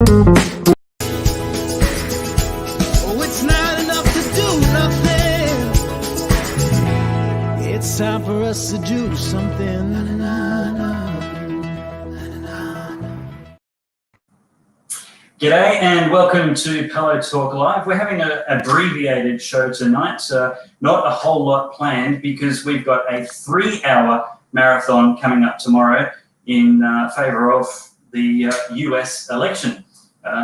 Oh, it's not enough to do nothing. It's time for us to do something. G'day and welcome to Pellowe Talk Live. We're having an abbreviated show tonight, not a whole lot planned because we've got a 3-hour marathon coming up tomorrow in favour of the US election.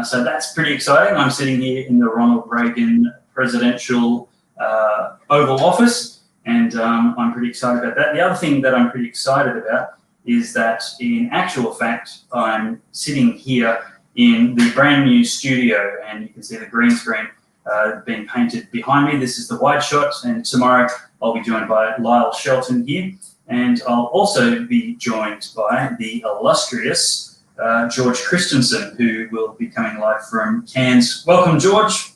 So that's pretty exciting. I'm sitting here in the Ronald Reagan presidential Oval Office, and I'm pretty excited about that. The other thing that I'm pretty excited about is that in actual fact, I'm sitting here in the brand new studio, and you can see the green screen being painted behind me. This is the wide shot, and tomorrow I'll be joined by Lyle Shelton here, and I'll also be joined by the illustrious George Christensen, who will be coming live from Cairns. Welcome, George.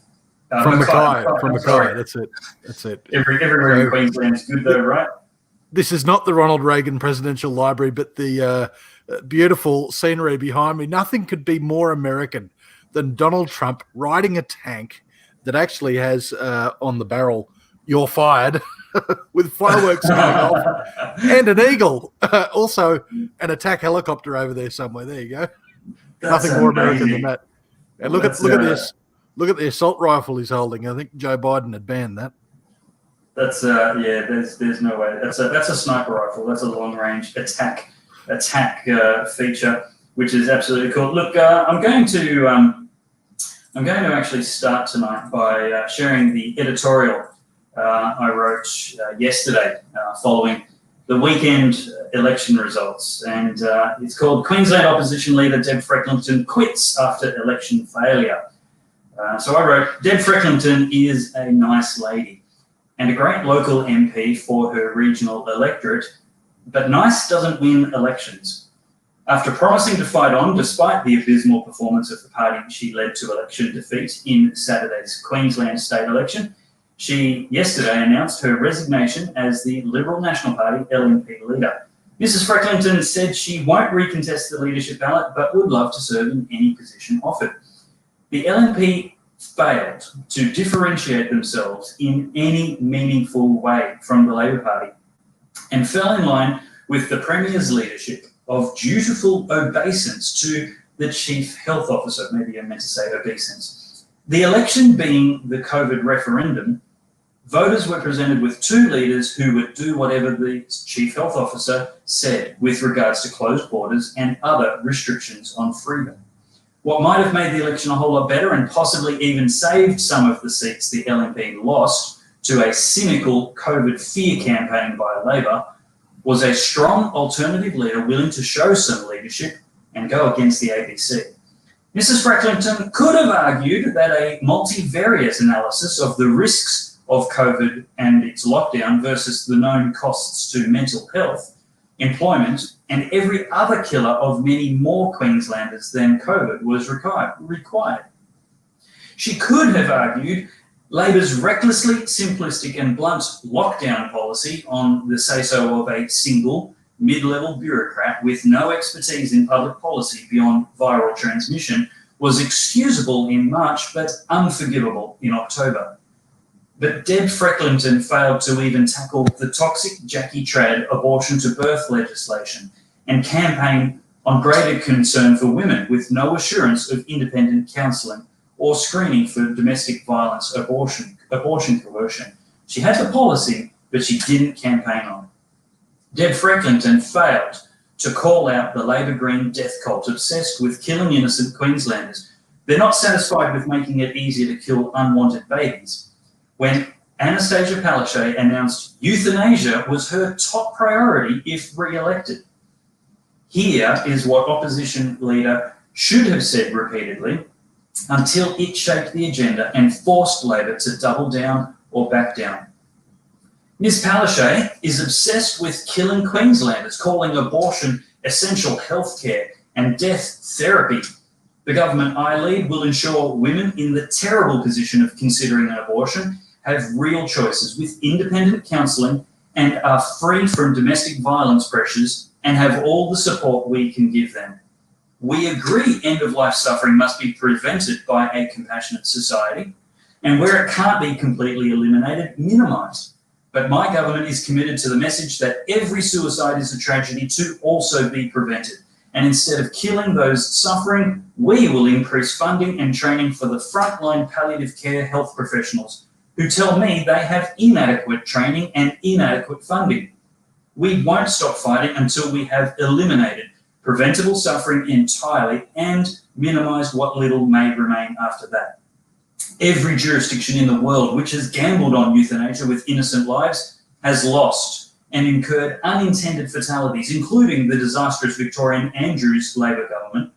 From Mackay. That's it. Everywhere in Queensland is good though, right? This is not the Ronald Reagan Presidential Library, but the beautiful scenery behind me. Nothing could be more American than Donald Trump riding a tank that actually has on the barrel, "You're fired," with fireworks going off, and an eagle. Also, an attack helicopter over there somewhere. There you go. That's Nothing more amazing. American than that. And look at this. Look at the assault rifle he's holding. I think Joe Biden had banned that. That's there's no way. That's a sniper rifle. That's a long range attack feature, which is absolutely cool. Look, I'm going to actually start tonight by sharing the editorial I wrote yesterday following the weekend election results, and it's called "Queensland Opposition Leader Deb Frecklington Quits After Election Failure." So I wrote, "Deb Frecklington is a nice lady and a great local MP for her regional electorate, but nice doesn't win elections. After promising to fight on despite the abysmal performance of the party she led to election defeat in Saturday's Queensland state election, she yesterday announced her resignation as the Liberal National Party LNP leader. Mrs. Frecklington said she won't recontest the leadership ballot, but would love to serve in any position offered. The LNP failed to differentiate themselves in any meaningful way from the Labor Party and fell in line with the Premier's leadership of dutiful obeisance to the Chief Health Officer. Maybe I meant to say obeisance. The election being the COVID referendum, voters were presented with two leaders who would do whatever the Chief Health Officer said with regards to closed borders and other restrictions on freedom. What might have made the election a whole lot better and possibly even saved some of the seats the LNP lost to a cynical COVID fear campaign by Labor was a strong alternative leader willing to show some leadership and go against the ABC. Mrs. Frecklington could have argued that a multivariate analysis of the risks of COVID and its lockdown versus the known costs to mental health, employment, and every other killer of many more Queenslanders than COVID was required. She could have argued Labor's recklessly simplistic and blunt lockdown policy on the say-so of a single mid-level bureaucrat with no expertise in public policy beyond viral transmission was excusable in March but unforgivable in October. But Deb Frecklington failed to even tackle the toxic Jackie Trad abortion to birth legislation and campaign on greater concern for women with no assurance of independent counselling or screening for domestic violence, abortion coercion. She had the policy, but she didn't campaign on it. Deb Frecklington failed to call out the Labor Green death cult obsessed with killing innocent Queenslanders. They're not satisfied with making it easier to kill unwanted babies. When Anastasia Palaszczuk announced euthanasia was her top priority if re-elected. Here is what opposition leader should have said repeatedly until it shaped the agenda and forced Labor to double down or back down. Ms. Palaszczuk is obsessed with killing Queenslanders, calling abortion essential health care and death therapy. The government I lead will ensure women in the terrible position of considering an abortion have real choices with independent counselling and are free from domestic violence pressures and have all the support we can give them. We agree end-of-life suffering must be prevented by a compassionate society, and where it can't be completely eliminated, minimised. But my government is committed to the message that every suicide is a tragedy to also be prevented. And instead of killing those suffering, we will increase funding and training for the frontline palliative care health professionals who tell me they have inadequate training and inadequate funding. We won't stop fighting until we have eliminated preventable suffering entirely and minimised what little may remain after that. Every jurisdiction in the world which has gambled on euthanasia with innocent lives has lost and incurred unintended fatalities, including the disastrous Victorian Andrews Labor government.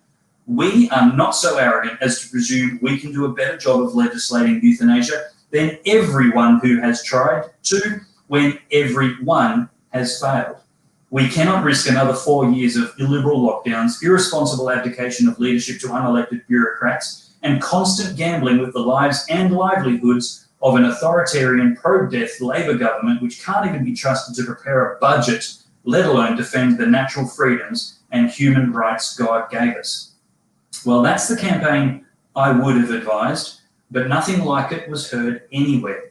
We are not so arrogant as to presume we can do a better job of legislating euthanasia than everyone who has tried to, when everyone has failed. We cannot risk another 4 years of illiberal lockdowns, irresponsible abdication of leadership to unelected bureaucrats, and constant gambling with the lives and livelihoods of an authoritarian pro-death Labor government which can't even be trusted to prepare a budget, let alone defend the natural freedoms and human rights God gave us. Well, that's the campaign I would have advised, but nothing like it was heard anywhere.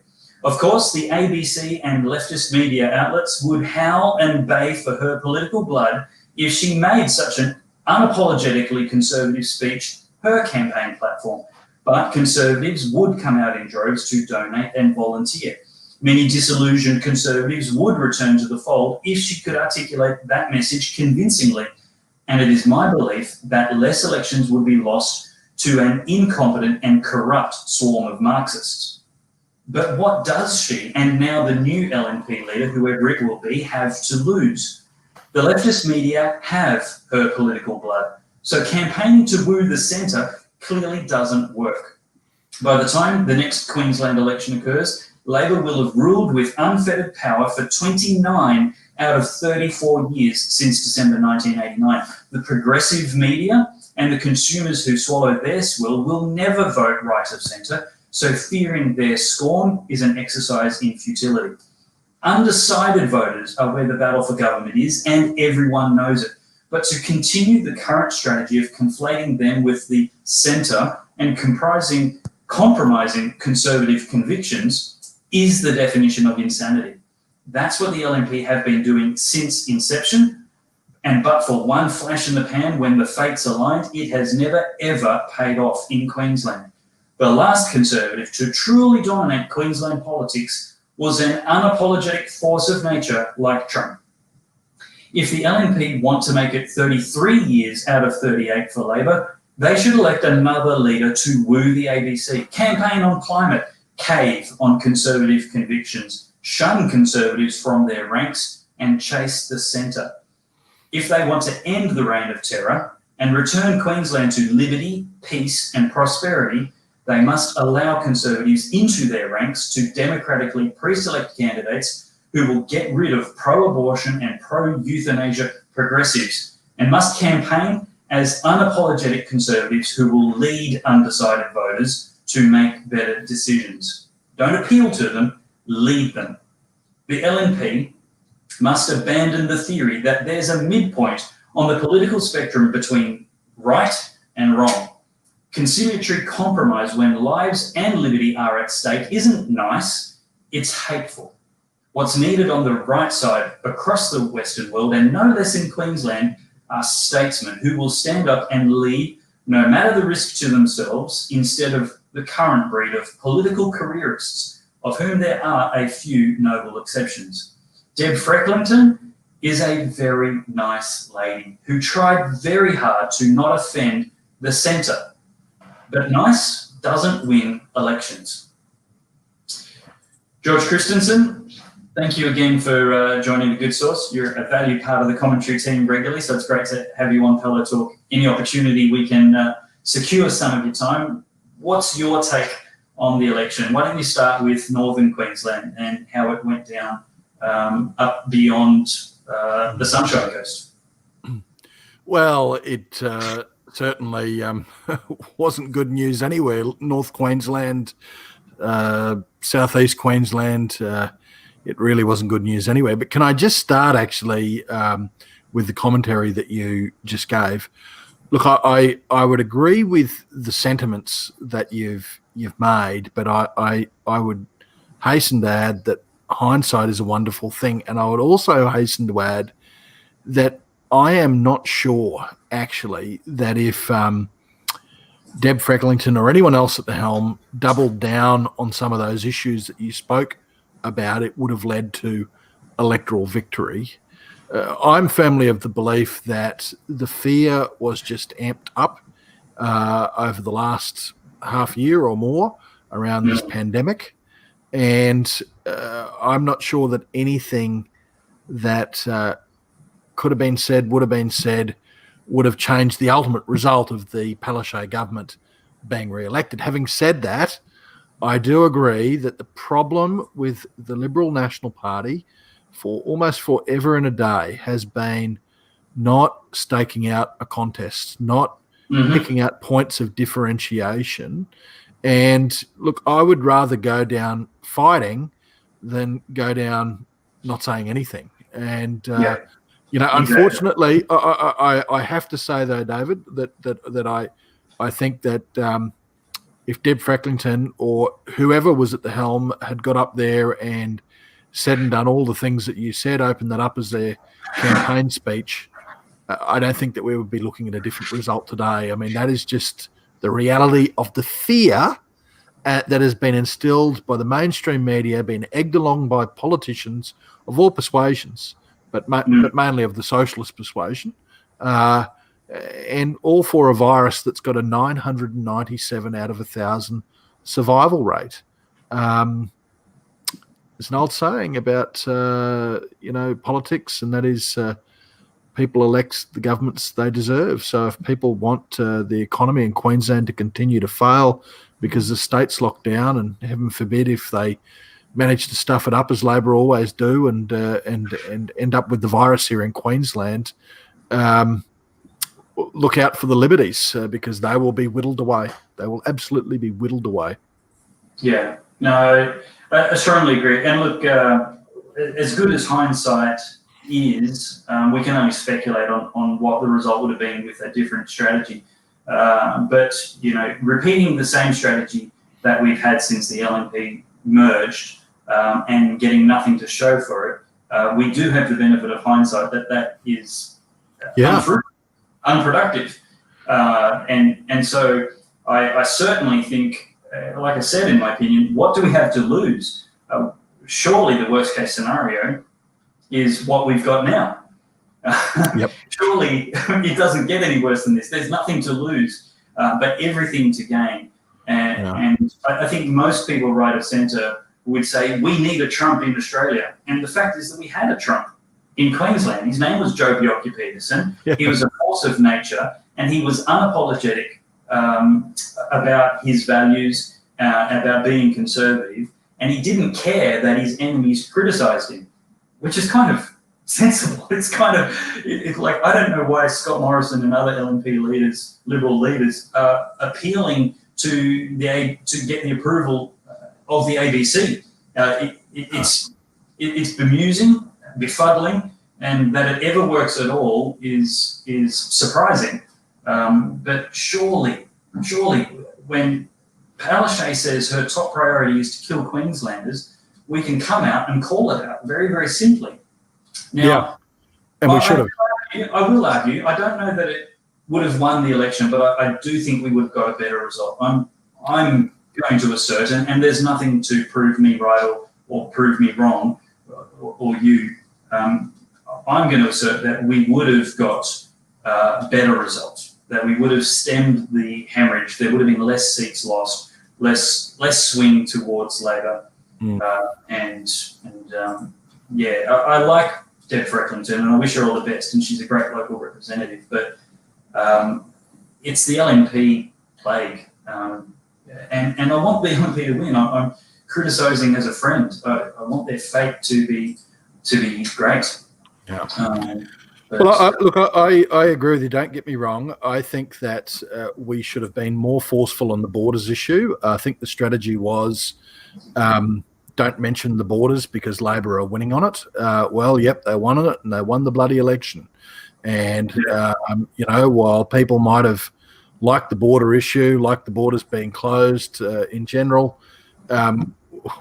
Of course, the ABC and leftist media outlets would howl and bay for her political blood if she made such an unapologetically conservative speech her campaign platform. But conservatives would come out in droves to donate and volunteer. Many disillusioned conservatives would return to the fold if she could articulate that message convincingly. And it is my belief that less elections would be lost to an incompetent and corrupt swarm of Marxists. But what does she, and now the new LNP leader, whoever it will be, have to lose? The leftist media have her political blood, so campaigning to woo the centre clearly doesn't work. By the time the next Queensland election occurs, Labor will have ruled with unfettered power for 29 out of 34 years since December 1989. The progressive media and the consumers who swallow their swill will never vote right of centre, so fearing their scorn is an exercise in futility. Undecided voters are where the battle for government is, and everyone knows it. But to continue the current strategy of conflating them with the centre and compromising conservative convictions is the definition of insanity. That's what the LNP have been doing since inception, and but for one flash in the pan when the fates aligned, it has never ever paid off in Queensland. The last Conservative to truly dominate Queensland politics was an unapologetic force of nature like Trump. If the LNP want to make it 33 years out of 38 for Labor, they should elect another leader to woo the ABC, campaign on climate, cave on conservative convictions, shun conservatives from their ranks, and chase the centre. If they want to end the reign of terror and return Queensland to liberty, peace, and prosperity, they must allow conservatives into their ranks to democratically pre-select candidates who will get rid of pro-abortion and pro-euthanasia progressives, and must campaign as unapologetic conservatives who will lead undecided voters to make better decisions. Don't appeal to them, lead them. The LNP must abandon the theory that there's a midpoint on the political spectrum between right and wrong. Conciliatory compromise when lives and liberty are at stake isn't nice, it's hateful. What's needed on the right side across the Western world, and no less in Queensland, are statesmen who will stand up and lead, no matter the risk to themselves, instead of the current breed of political careerists, of whom there are a few noble exceptions. Deb Frecklington is a very nice lady who tried very hard to not offend the centre. But nice doesn't win elections. George Christensen, thank you again for joining The Good Source. You're a valued part of the commentary team regularly, so it's great to have you on Pellowe Talk. Any opportunity we can secure some of your time. What's your take on the election? Why don't you start with Northern Queensland and how it went down up beyond the Sunshine Coast? Well, it certainly wasn't good news anywhere. North Queensland, Southeast Queensland, it really wasn't good news anyway. But can I just start actually with the commentary that you just gave? Look, I would agree with the sentiments that you've made, but I would hasten to add that hindsight is a wonderful thing, and I would also hasten to add that I am not sure actually that if Deb Frecklington or anyone else at the helm doubled down on some of those issues that you spoke about, it would have led to electoral victory. I'm firmly of the belief that the fear was just amped up over the last half year or more around this pandemic. And I'm not sure that anything that could have been said, would have been said, would have changed the ultimate result of the Pellowe government being re-elected. Having said that, I do agree that the problem with the Liberal National Party for almost forever and a day has been not staking out a contest, not picking out points of differentiation. And look, I would rather go down fighting than go down not saying anything. And unfortunately, I have to say though, David, that I think that if Deb Frecklington or whoever was at the helm had got up there and said and done all the things that you said, opened that up as their campaign speech, I don't think that we would be looking at a different result today. I mean, that is just the reality of the fear that has been instilled by the mainstream media, been egged along by politicians of all persuasions, but mainly of the socialist persuasion, and all for a virus that's got a 997 out of 1,000 survival rate. There's an old saying about politics, and that is people elect the governments they deserve. So if people want the economy in Queensland to continue to fail because the state's locked down, and heaven forbid if they manage to stuff it up as Labor always do, and end up with the virus here in Queensland, look out for the liberties because they will be whittled away. They will absolutely be whittled away. Yeah, no, I strongly agree. And look, as good as hindsight is, we can only speculate on what the result would have been with a different strategy. But, repeating the same strategy that we've had since the LNP merged and getting nothing to show for it, we do have the benefit of hindsight that is unproductive. And so I certainly think, like I said, in my opinion, what do we have to lose? Surely the worst case scenario is what we've got now. Yep. Surely it doesn't get any worse than this. There's nothing to lose, but everything to gain. And I think most people right of centre would say, we need a Trump in Australia. And the fact is that we had a Trump in Queensland. His name was Joe Bjelke-Petersen. Yep. He was a force of nature, and he was unapologetic about his values, about being conservative, and he didn't care that his enemies criticised him, which is kind of sensible. It's kind of like, I don't know why Scott Morrison and other LNP leaders, Liberal leaders, are appealing to get the approval of the ABC. It's bemusing, befuddling, and that it ever works at all is surprising. But surely, when Palaszczuk says her top priority is to kill Queenslanders, we can come out and call it out very, very simply. Now, and we should have. I will argue, I don't know that it would have won the election, but I do think we would have got a better result. I'm going to assert, and there's nothing to prove me right or prove me wrong, or you. I'm going to assert that we would have got better results, that we would have stemmed the hemorrhage. There would have been less seats lost, less swing towards Labor, I like Deb Frecklington, and I wish her all the best, and she's a great local representative. But it's the LNP plague, and I want the LNP to win. I'm criticising as a friend. I want their fate to be great. Yeah. I agree with you. Don't get me wrong. I think that we should have been more forceful on the borders issue. I think the strategy was don't mention the borders because Labor are winning on it. They won on it, and they won the bloody election. And, while people might have liked the border issue, liked the borders being closed in general,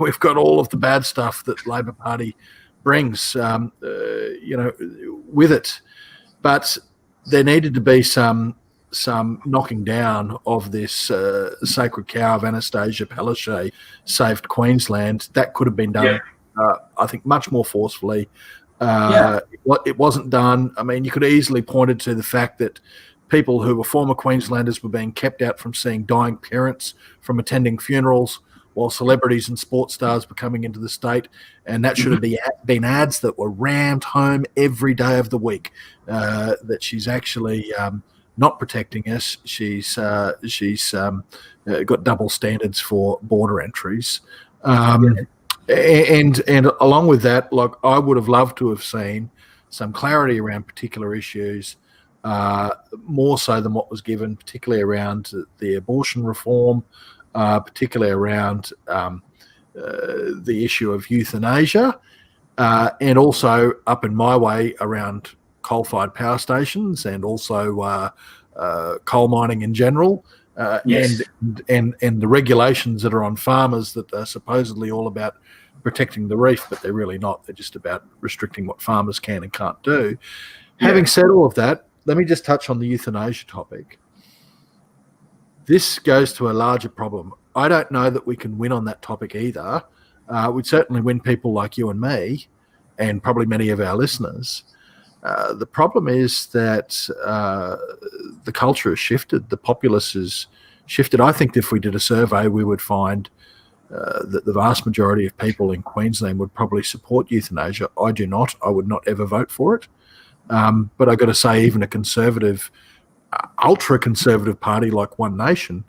we've got all of the bad stuff that Labor Party brings, with it. But there needed to be some knocking down of this sacred cow of Anastasia Palaszczuk saved Queensland. That could have been done, I think, much more forcefully. It wasn't done. I mean, you could easily pointed to the fact that people who were former Queenslanders were being kept out from seeing dying parents, from attending funerals, while celebrities and sports stars were coming into the state. And that should have been ads that were rammed home every day of the week, that she's actually not protecting us. She's got double standards for border entries. And along with that, like, I would have loved to have seen some clarity around particular issues, more so than what was given, particularly around the abortion reform, particularly around the issue of euthanasia, and also up in my way around coal-fired power stations and also coal mining in general, and the regulations that are on farmers that are supposedly all about protecting the reef, but they're really not. They're just about restricting what farmers can and can't do. Having said all of that, let me just touch on the euthanasia topic. This goes to a larger problem. I don't know that we can win on that topic either. We'd certainly win people like you and me, and probably many of our listeners. The problem is that the culture has shifted. The populace has shifted. I think if we did a survey, we would find that the vast majority of people in Queensland would probably support euthanasia. I do not. I would not ever vote for it. But I've got to say, even a conservative, ultra-conservative party like One Nation,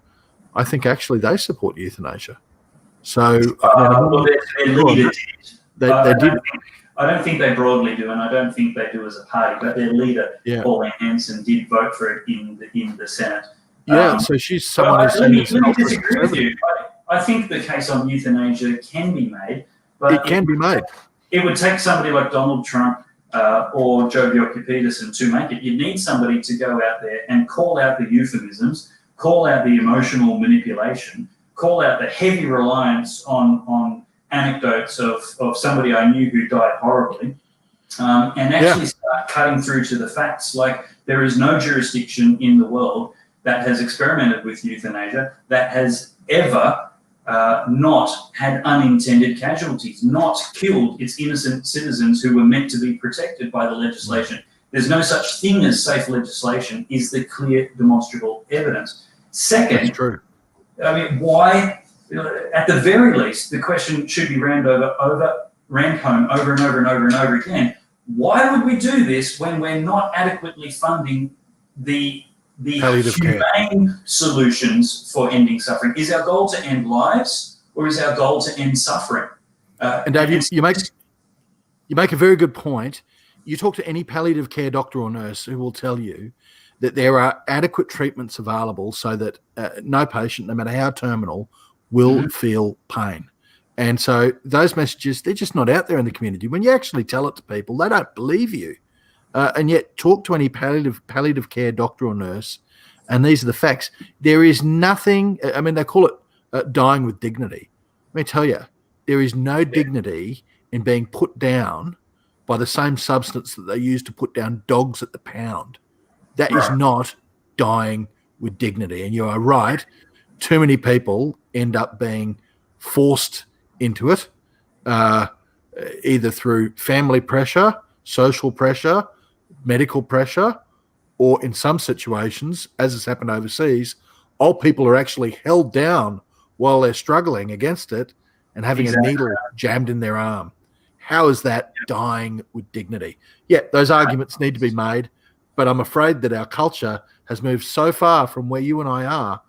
I think actually they support euthanasia. So they did. I don't think they broadly do, and I don't think they do as a party. But their leader, Pauline Hanson, did vote for it in the Senate. So she's someone who's let me disagree with you. I think the case on euthanasia can be made, but it can be made. It would take somebody like Donald Trump or Joe Bjelke-Petersen to make it. You need somebody to go out there and call out the euphemisms, call out the emotional manipulation, call out the heavy reliance on anecdotes of somebody I knew who died horribly, and actually start cutting through to the facts. Like, there is no jurisdiction in the world that has experimented with euthanasia that has ever not had unintended casualties, not killed its innocent citizens who were meant to be protected by the legislation. There's no such thing as safe legislation, is the clear demonstrable evidence. Second, that's true. I mean, why? At the very least, the question should be rammed home over and over again. Why would we do this when we're not adequately funding the humane solutions for ending suffering? Is our goal to end lives, or is our goal to end suffering? And Dave, you make a very good point. You talk to any palliative care doctor or nurse who will tell you that there are adequate treatments available so that no patient, no matter how terminal, will feel pain. And so those messages, they're just not out there in the community. When you actually tell it to people, they don't believe you. And yet talk to any palliative care doctor or nurse, and these are the facts. There is nothing, I mean, they call it dying with dignity. Let me tell you, there is no dignity in being put down by the same substance that they use to put down dogs at the pound. That is not dying with dignity. And you are right, too many people end up being forced into it, either through family pressure, social pressure, medical pressure, or in some situations, as has happened overseas, old people are actually held down while they're struggling against it and having a needle jammed in their arm. How is that dying with dignity? Yeah, those arguments need to be made, but I'm afraid that our culture has moved so far from where you and I are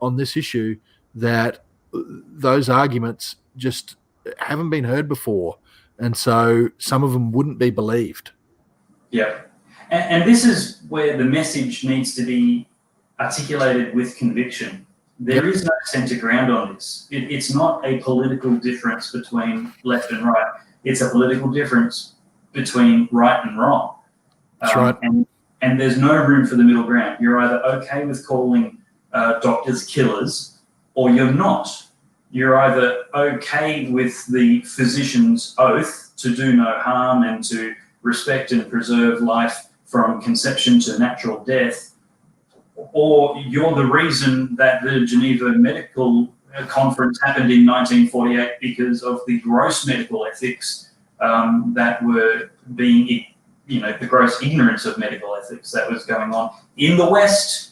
on this issue that those arguments just haven't been heard before. And so some of them wouldn't be believed. Yeah. And this is where the message needs to be articulated with conviction. There is no centre ground on this. It's not a political difference between left and right. It's a political difference between right and wrong. That's right. And there's no room for the middle ground. You're either okay with calling doctors killers, or you're not. You're either okay with the physician's oath to do no harm and to respect and preserve life from conception to natural death, or you're the reason that the Geneva Medical Conference happened in 1948 because of the gross medical ethics that were being, the gross ignorance of medical ethics that was going on in the West,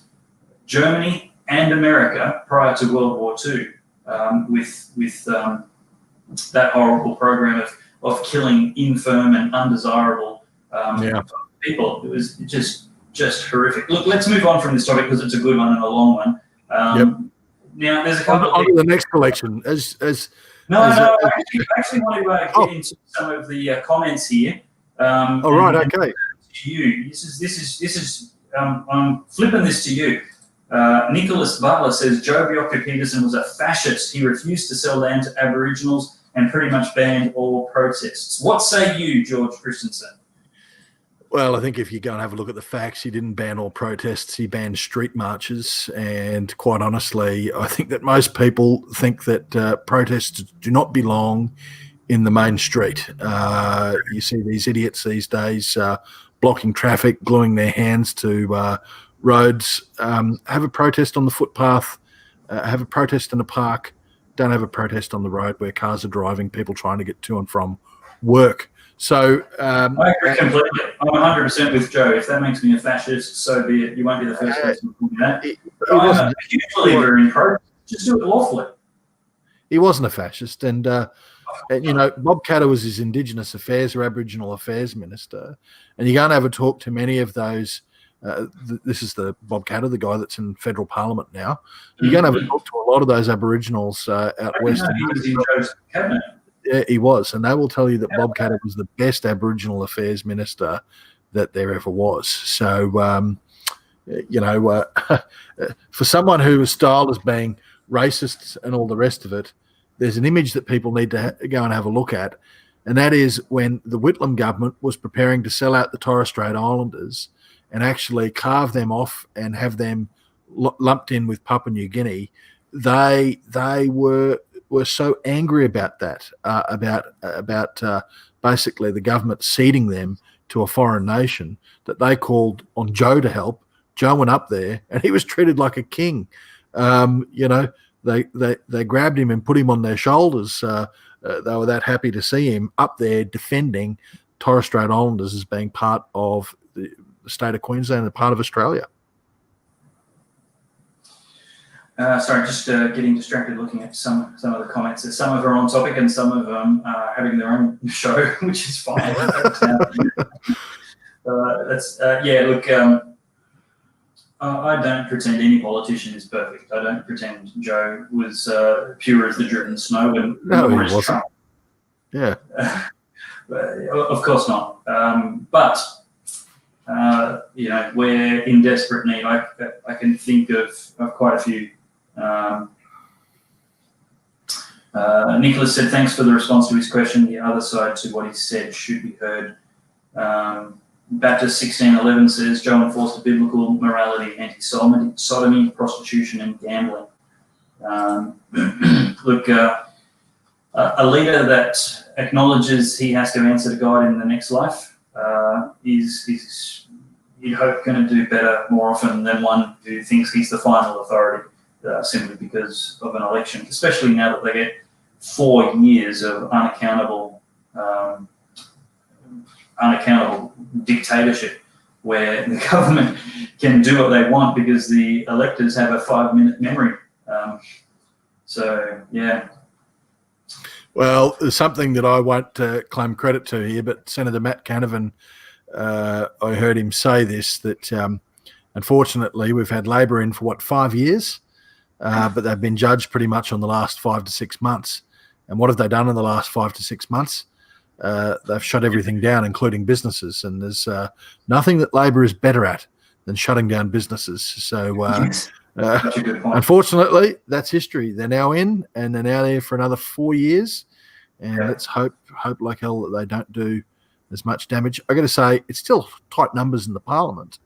Germany and America prior to World War II, with that horrible program of killing infirm and undesirable people. It was just horrific. Look, let's move on from this topic because it's a good one and a long one. Now, there's a couple on to the next collection. I actually want to get into some of the comments here. Okay. To you, this is. I'm flipping this to you. Nicholas Butler says Joe Bjelke-Petersen was a fascist. He refused to sell land to Aboriginals and pretty much banned all protests. What say you, George Christensen? Well, I think if you go and have a look at the facts, he didn't ban all protests. He banned street marches. And quite honestly, I think that most people think that protests do not belong in the main street. You see these idiots these days blocking traffic, gluing their hands to roads. Have a protest on the footpath, have a protest in a park. Don't have a protest on the road where cars are driving, people trying to get to and from work. So I agree completely. I'm 100% with Joe. If that makes me a fascist, so be it. You won't be the first person to call me that. I'm a huge believer in protest. Just do it lawfully. He wasn't a fascist, and Bob Katter was his Indigenous Affairs or Aboriginal Affairs Minister, and you're going to have a talk to many of those. This is the Bob Katter, the guy that's in federal parliament now. You're going to have a talk to a lot of those Aboriginals out west. He was in Joe's cabinet. Yeah, he was, and they will tell you that Bob Katter was the best Aboriginal Affairs Minister that there ever was. So, for someone who was styled as being racist and all the rest of it, there's an image that people need to go and have a look at, and that is when the Whitlam government was preparing to sell out the Torres Strait Islanders and actually carve them off and have them lumped in with Papua New Guinea. They were so angry about that, about basically the government ceding them to a foreign nation, that they called on Joe to help. Joe went up there and he was treated like a king. They grabbed him and put him on their shoulders. They were that happy to see him up there defending Torres Strait Islanders as being part of the state of Queensland and part of Australia. Sorry, just getting distracted looking at some of the comments. Some of them are on topic and some of them are having their own show, which is fine. I don't pretend any politician is perfect. I don't pretend Joe was pure as the driven snow and no, he wasn't. Trump. Yeah. Of course not. But we're in desperate need. I can think of quite a few. Nicholas said, thanks for the response to his question. The other side to what he said should be heard. Baptist 1611 says, Joe enforced a biblical morality, anti-sodomy, prostitution, and gambling. A leader that acknowledges he has to answer to God in the next life is you'd hope going to do better more often than one who thinks he's the final authority simply because of an election, especially now that they get 4 years of unaccountable dictatorship where the government can do what they want because the electors have a 5-minute memory. Well, there's something that I won't claim credit to here, but Senator Matt Canavan, I heard him say this, that unfortunately we've had Labor in for 5 years, but they've been judged pretty much on the last 5 to 6 months. And what have they done in the last 5 to 6 months? They've shut everything down, including businesses. And there's nothing that Labor is better at than shutting down businesses. So unfortunately, that's history. They're now in, and they're now there for another 4 years. And let's hope like hell that they don't do as much damage. I got to say, it's still tight numbers in the parliament.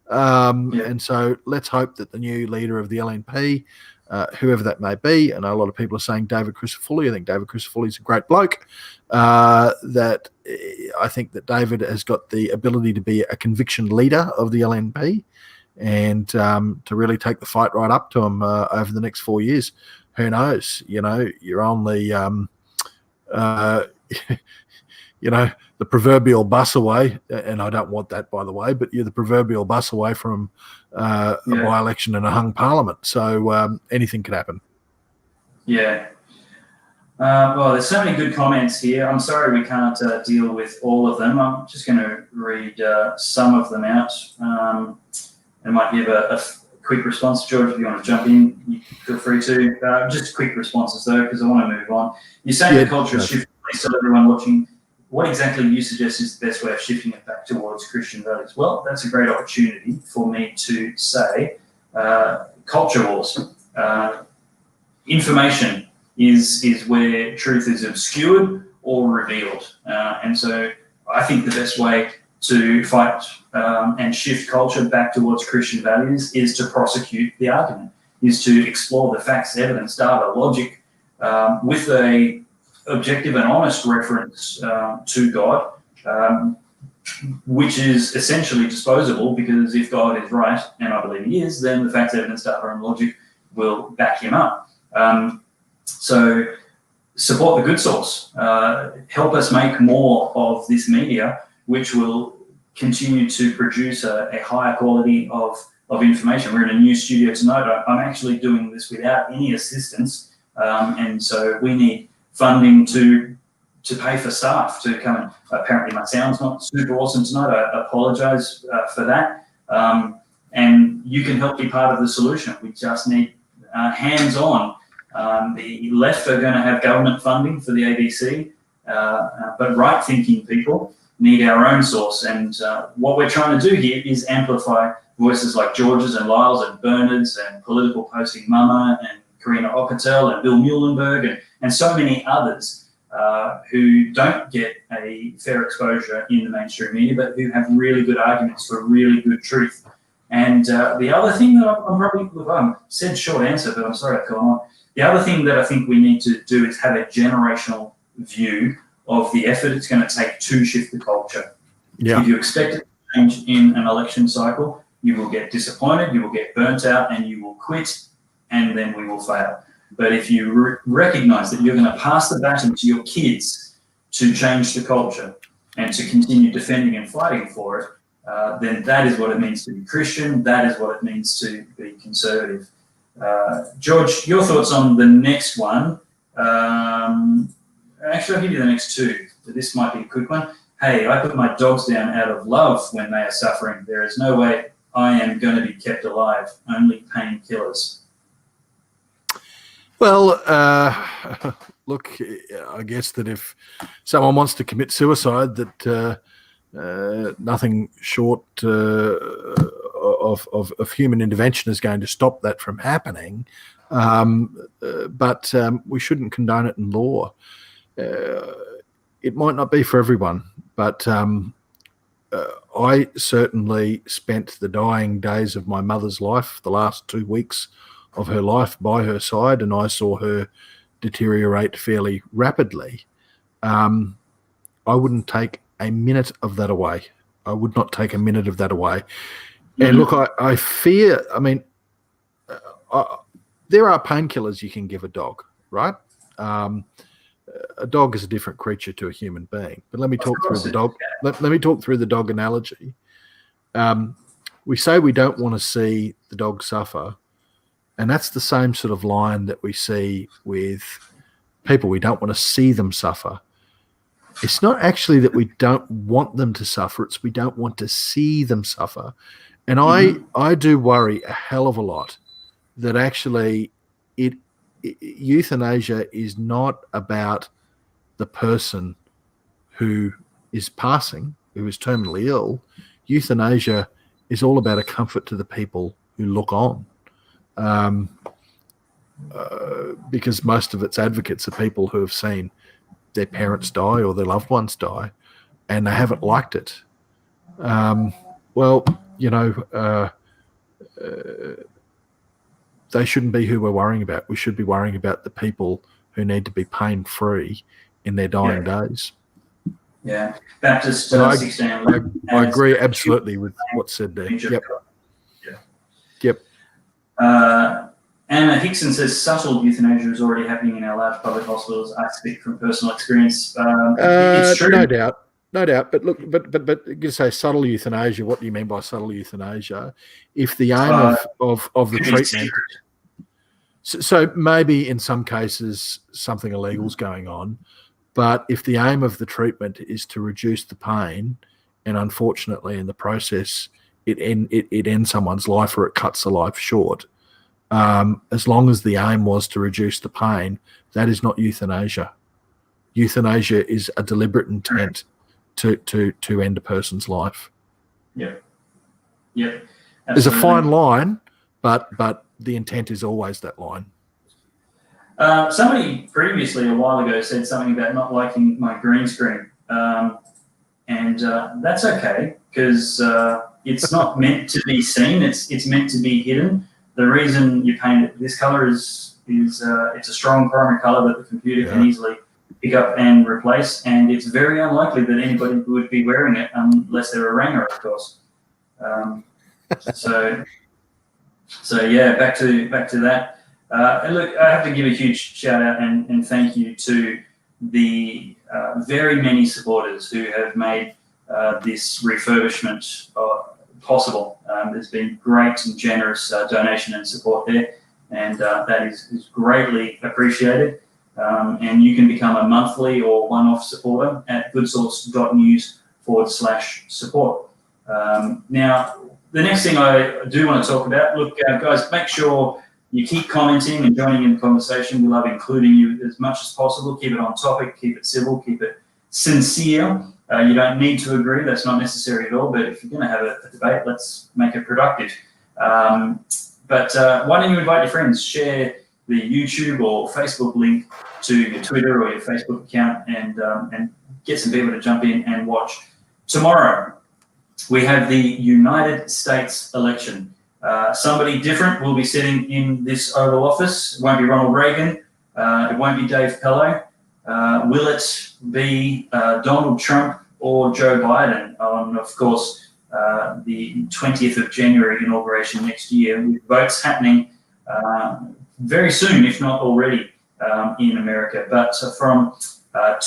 And so let's hope that the new leader of the LNP, whoever that may be, I know a lot of people are saying David Crisafulli. I think David Crisafulli is a great bloke. That I think that David has got the ability to be a conviction leader of the LNP and to really take the fight right up to him over the next 4 years. Who knows? You're only, the proverbial bus away, and I don't want that, by the way, but you're the proverbial bus away from a by-election and a hung parliament. So anything could happen. Yeah. Well, there's so many good comments here. I'm sorry we can't deal with all of them. I'm just going to read some of them out and might give a quick response. George, if you want to jump in, you feel free to. Just quick responses, though, because I want to move on. You're saying the culture is shifting. Please tell everyone watching what exactly you suggest is the best way of shifting it back towards Christian values. Well, that's a great opportunity for me to say culture wars. Information is where truth is obscured or revealed. And so I think the best way to fight and shift culture back towards Christian values is to prosecute the argument, is to explore the facts, evidence, data, logic with a objective and honest reference to God, which is essentially disposable, because if God is right, and I believe he is, then the facts, evidence, data, and logic will back him up. So support the good source. Help us make more of this media, which will continue to produce a higher quality of information. We're in a new studio tonight. I'm actually doing this without any assistance, and so we need funding to pay for staff to come in. Apparently my sound's not super awesome tonight. I apologise for that. And you can help be part of the solution. We just need hands-on. The left are going to have government funding for the ABC, but right-thinking people need our own source. And what we're trying to do here is amplify voices like George's and Lyle's and Bernard's and Political Posting Mama and Karina Ocatel and Bill Muhlenberg and so many others who don't get a fair exposure in the mainstream media, but who have really good arguments for really good truth. And the other thing that I'm probably, said short answer, but I'm sorry I've gone on. The other thing that I think we need to do is have a generational view of the effort it's going to take to shift the culture. Yeah. If you expect it to change in an election cycle, you will get disappointed, you will get burnt out, and you will quit, and then we will fail. But if you recognise that you're going to pass the baton to your kids to change the culture and to continue defending and fighting for it, then that is what it means to be Christian, that is what it means to be conservative. George, your thoughts on the next one? Actually, I'll give you the next two. This might be a quick one. Hey, I put my dogs down out of love when they are suffering. There is no way I am going to be kept alive, only painkillers. Well, look, I guess that if someone wants to commit suicide, that nothing short of human intervention is going to stop that from happening. But we shouldn't condone it in law. It might not be for everyone, but I certainly spent the dying days of my mother's life, the last 2 weeks of her life, by her side, and I saw her deteriorate fairly rapidly. I wouldn't take a minute of that away. I would not take a minute of that away. Mm-hmm. And look, I fear, I mean, there are painkillers you can give a dog, right? A dog is a different creature to a human being. But let me talk through the dog. Let me talk through the dog analogy. We say we don't want to see the dog suffer, and that's the same sort of line that we see with people. We don't want to see them suffer. It's not actually that we don't want them to suffer. It's we don't want to see them suffer. And I do worry a hell of a lot that actually euthanasia is not about the person who is passing, who is terminally ill. Euthanasia is all about a comfort to the people who look on. Because most of its advocates are people who have seen their parents die or their loved ones die, and they haven't liked it. Well, they shouldn't be who we're worrying about. We should be worrying about the people who need to be pain-free in their dying days. Yeah, Baptist 16. I agree absolutely with what's said there. Yep. Anna Hickson says subtle euthanasia is already happening in our large public hospitals. I speak from personal experience. It's true. No doubt. But look, but you say subtle euthanasia. What do you mean by subtle euthanasia? If the aim of the treatment, so maybe in some cases something illegal is going on, but if the aim of the treatment is to reduce the pain, and unfortunately in the process it ends someone's life or it cuts the life short, as long as the aim was to reduce the pain, that is not euthanasia. Euthanasia is a deliberate intent to end a person's life. Yep. There's a fine line, but the intent is always that line. Somebody previously a while ago said something about not liking my green screen, and that's okay because it's not meant to be seen. It's meant to be hidden. The reason you paint it this color is it's a strong primary color that the computer can easily pick up and replace, and it's very unlikely that anybody would be wearing it unless they're a ranger, of course. So yeah, back to that. Look, I have to give a huge shout out and thank you to the very many supporters who have made this refurbishment possible. There's been great and generous donation and support there, and that is greatly appreciated. And you can become a monthly or one-off supporter at goodsource.news/support. Now, the next thing I do want to talk about, look, guys, make sure you keep commenting and joining in the conversation. We love including you as much as possible. Keep it on topic, keep it civil, keep it sincere. You don't need to agree. That's not necessary at all. But if you're going to have a debate, let's make it productive. But why don't you invite your friends, share the YouTube or Facebook link to your Twitter or your Facebook account, and get some people to jump in and watch. Tomorrow, we have the United States election. Somebody different will be sitting in this Oval Office. It won't be Ronald Reagan. It won't be Dave Pellowe. Will it be Donald Trump or Joe Biden on, of course, the 20th of January inauguration next year, with votes happening very soon, if not already, in America. But from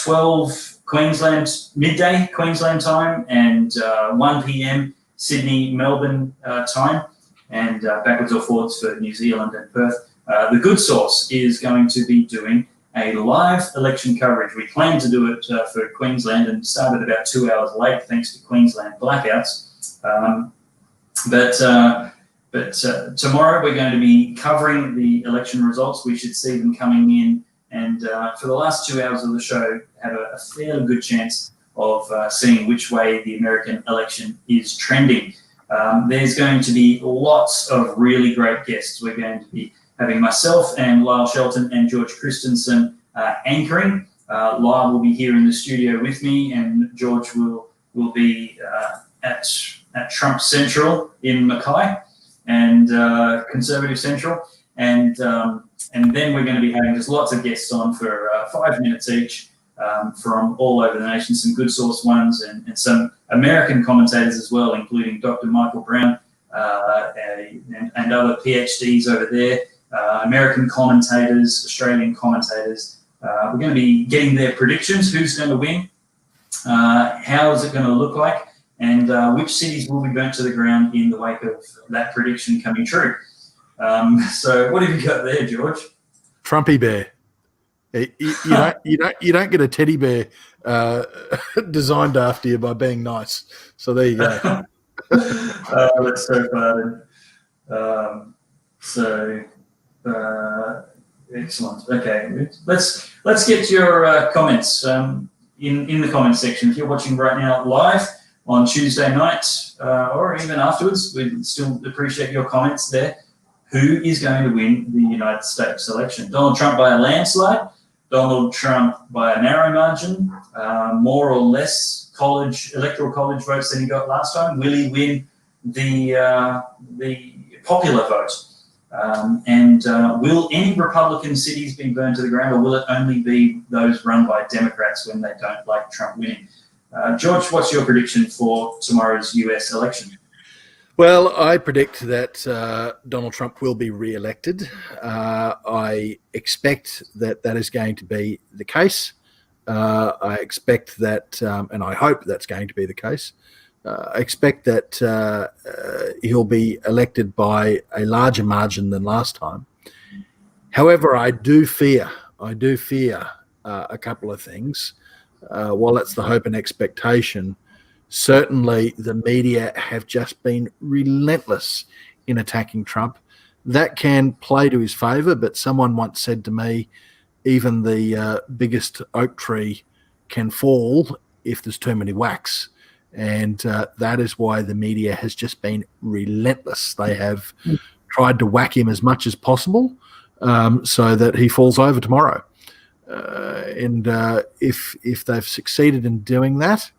12 Queensland, midday Queensland time, and 1 p.m. Sydney, Melbourne time, and backwards or forwards for New Zealand and Perth, the Good Source is going to be doing a live election coverage. We planned to do it for Queensland and started about 2 hours late thanks to Queensland blackouts. But tomorrow we're going to be covering the election results. We should see them coming in, and for the last 2 hours of the show, have a fairly good chance of seeing which way the American election is trending. There's going to be lots of really great guests. We're going to be having myself and Lyle Shelton and George Christensen anchoring. Lyle will be here in the studio with me, and George will be at Trump Central in Mackay and Conservative Central, and then we're going to be having just lots of guests on for 5 minutes each from all over the nation, some Good Source ones and some American commentators as well, including Dr. Michael Brown and other PhDs over there, American commentators, Australian commentators. We're going to be getting their predictions, who's going to win, how is it going to look like, and which cities will be burnt to the ground in the wake of that prediction coming true. So what have you got there, George? Trumpy bear. You don't get a teddy bear designed after you by being nice. So there you go. That's so fun. Excellent. Okay, let's get your comments in the comments section. If you're watching right now live on Tuesday night or even afterwards, we'd still appreciate your comments there. Who is going to win the United States election? Donald Trump by a landslide, Donald Trump by a narrow margin, more or less electoral college votes than he got last time? Will he win the popular vote? Will any Republican cities be burned to the ground, or will it only be those run by Democrats when they don't like Trump winning? George, what's your prediction for tomorrow's US election? Well, I predict that Donald Trump will be re-elected. I expect that is going to be the case. I expect that, and I hope that's going to be the case. I expect that he'll be elected by a larger margin than last time. However, I do fear a couple of things. While that's the hope and expectation, certainly the media have just been relentless in attacking Trump. That can play to his favour, but someone once said to me, even the biggest oak tree can fall if there's too many whacks. And that is why the media has just been relentless. They have tried to whack him as much as possible so that he falls over tomorrow. And if they've succeeded in doing that,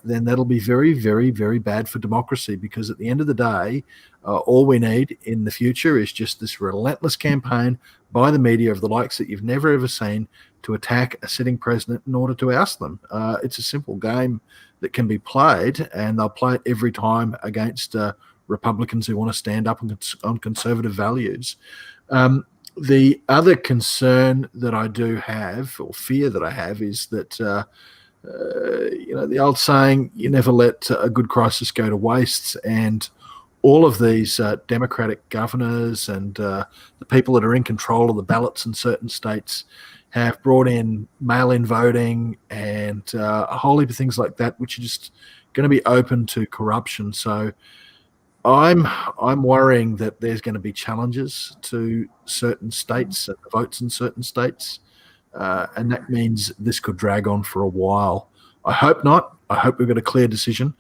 then that'll be very, very, very bad for democracy, because at the end of the day, all we need in the future is just this relentless campaign by the media of the likes that you've never ever seen to attack a sitting president in order to oust them. It's a simple game that can be played, and they'll play it every time against Republicans who want to stand up on conservative values. The other concern that I do have, or fear that I have, is that the old saying, you never let a good crisis go to waste, and all of these Democratic governors and the people that are in control of the ballots in certain states have brought in mail-in voting and a whole heap of things like that, which are just going to be open to corruption. So I'm worrying that there's going to be challenges to certain states and the votes in certain states, and that means this could drag on for a while. I hope not. I hope we've got a clear decision.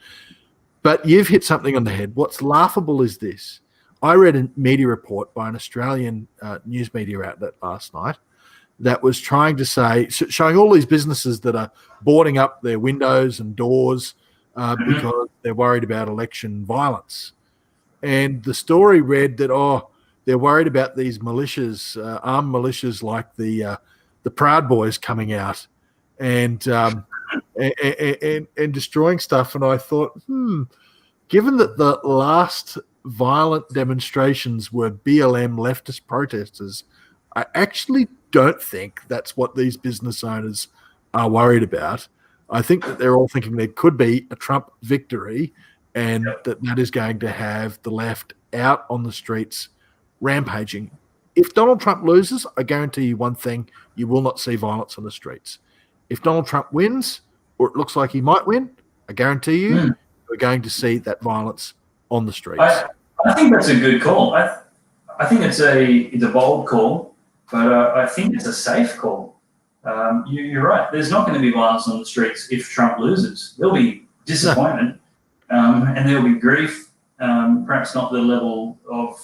But you've hit something on the head. What's laughable is this. I read a media report by an Australian news media outlet last night that was trying to say, showing all these businesses that are boarding up their windows and doors because they're worried about election violence. And the story read that, they're worried about these militias, armed militias like the Proud Boys coming out and destroying stuff. And I thought, given that the last violent demonstrations were BLM leftist protesters, I actually don't think that's what these business owners are worried about. I think that they're all thinking there could be a Trump victory, and that is going to have the left out on the streets rampaging. If Donald Trump loses, I guarantee you one thing, you will not see violence on the streets. If Donald Trump wins, or it looks like he might win, I guarantee you we're going to see that violence on the streets. I think that's a good call. I think it's a bold call, but I think it's a safe call. You're right. There's not going to be violence on the streets if Trump loses. There'll be disappointment, and there'll be grief, perhaps not the level of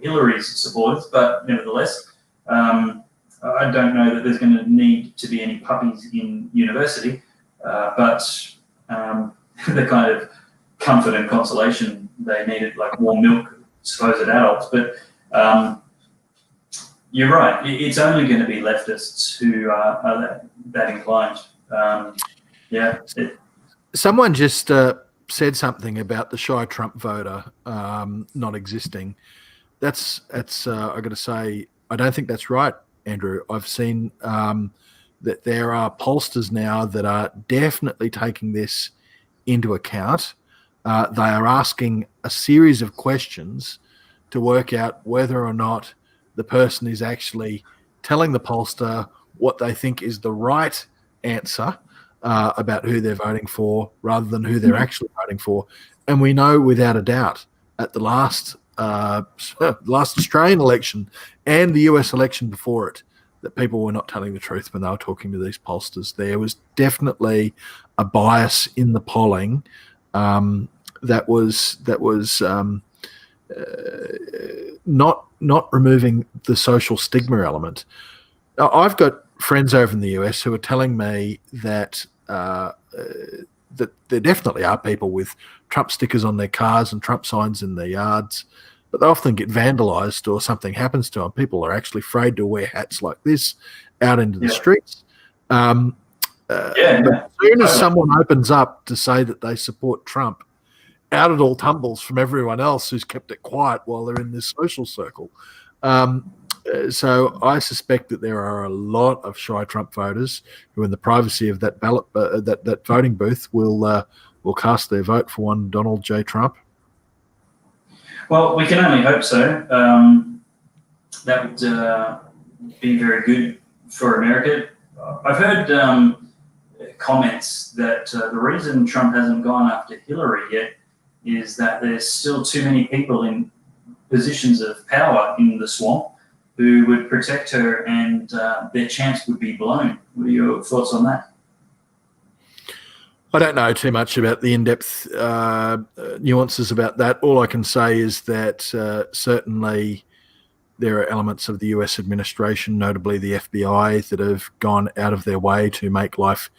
Hillary's supporters, but nevertheless, I don't know that there's going to need to be any puppies in university, but the kind of comfort and consolation they needed, like warm milk, supposed adults. But you're right. It's only going to be leftists who are that inclined. Someone just said something about the shy Trump voter not existing. That's I got to say, I don't think that's right, Andrew. I've seen that there are pollsters now that are definitely taking this into account. They are asking a series of questions to work out whether or not the person is actually telling the pollster what they think is the right answer about who they're voting for, rather than who they're actually voting for. And we know without a doubt at the last Australian election and the US election before it, that people were not telling the truth when they were talking to these pollsters. There was definitely a bias in the polling that was not removing the social stigma element. Now, I've got friends over in the US who are telling me that that there definitely are people with Trump stickers on their cars and Trump signs in their yards, but they often get vandalized or something happens to them. People are actually afraid to wear hats like this out into the streets. But as soon as someone opens up to say that they support Trump, out it all tumbles from everyone else who's kept it quiet while they're in this social circle. So I suspect that there are a lot of shy Trump voters who, in the privacy of that ballot, that voting booth, will cast their vote for one Donald J. Trump. Well, we can only hope so. That would be very good for America. I've heard comments that the reason Trump hasn't gone after Hillary yet is that there's still too many people in positions of power in the swamp who would protect her, and their chance would be blown. What are your thoughts on that? I don't know too much about the in-depth nuances about that. All I can say is that certainly there are elements of the US administration, notably the FBI, that have gone out of their way to make life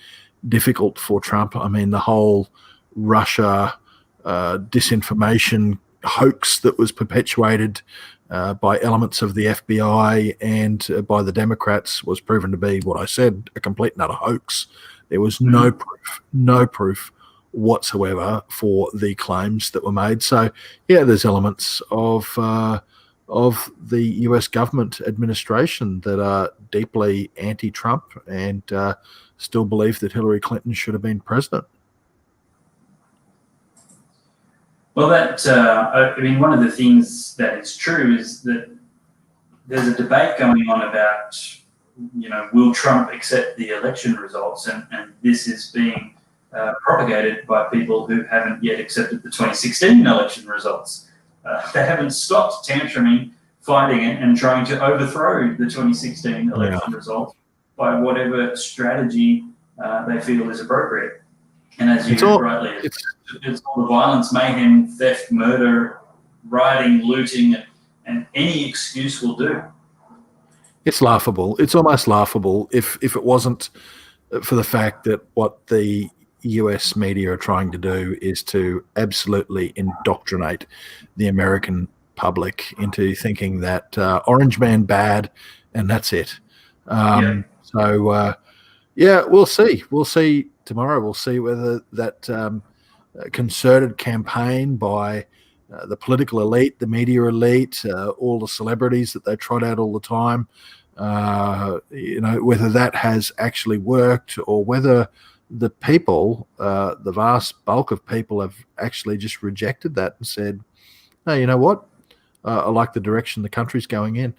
difficult for Trump. I mean, the whole Russia disinformation hoax that was perpetuated by elements of the FBI and by the Democrats was proven to be, what I said, a complete and utter hoax. There was no proof whatsoever for the claims that were made. So, yeah, there's elements of the US government administration that are deeply anti-Trump and still believe that Hillary Clinton should have been president. Well, I mean, one of the things that is true is that there's a debate going on about, will Trump accept the election results? And this is being propagated by people who haven't yet accepted the 2016 election results. They haven't stopped tantruming, fighting it, and trying to overthrow the 2016 election results by whatever strategy they feel is appropriate. And as you rightly, it's all the violence, mayhem, theft, murder, rioting, looting, and any excuse will do. It's laughable. It's almost laughable if it wasn't for the fact that what the US media are trying to do is to absolutely indoctrinate the American public into thinking that Orange Man bad and that's it. So, we'll see. We'll see tomorrow. We'll see whether that concerted campaign by the political elite, the media elite, all the celebrities that they trot out all the time, whether that has actually worked or whether the people, the vast bulk of people, have actually just rejected that and said, no, you know what? I like the direction the country's going in.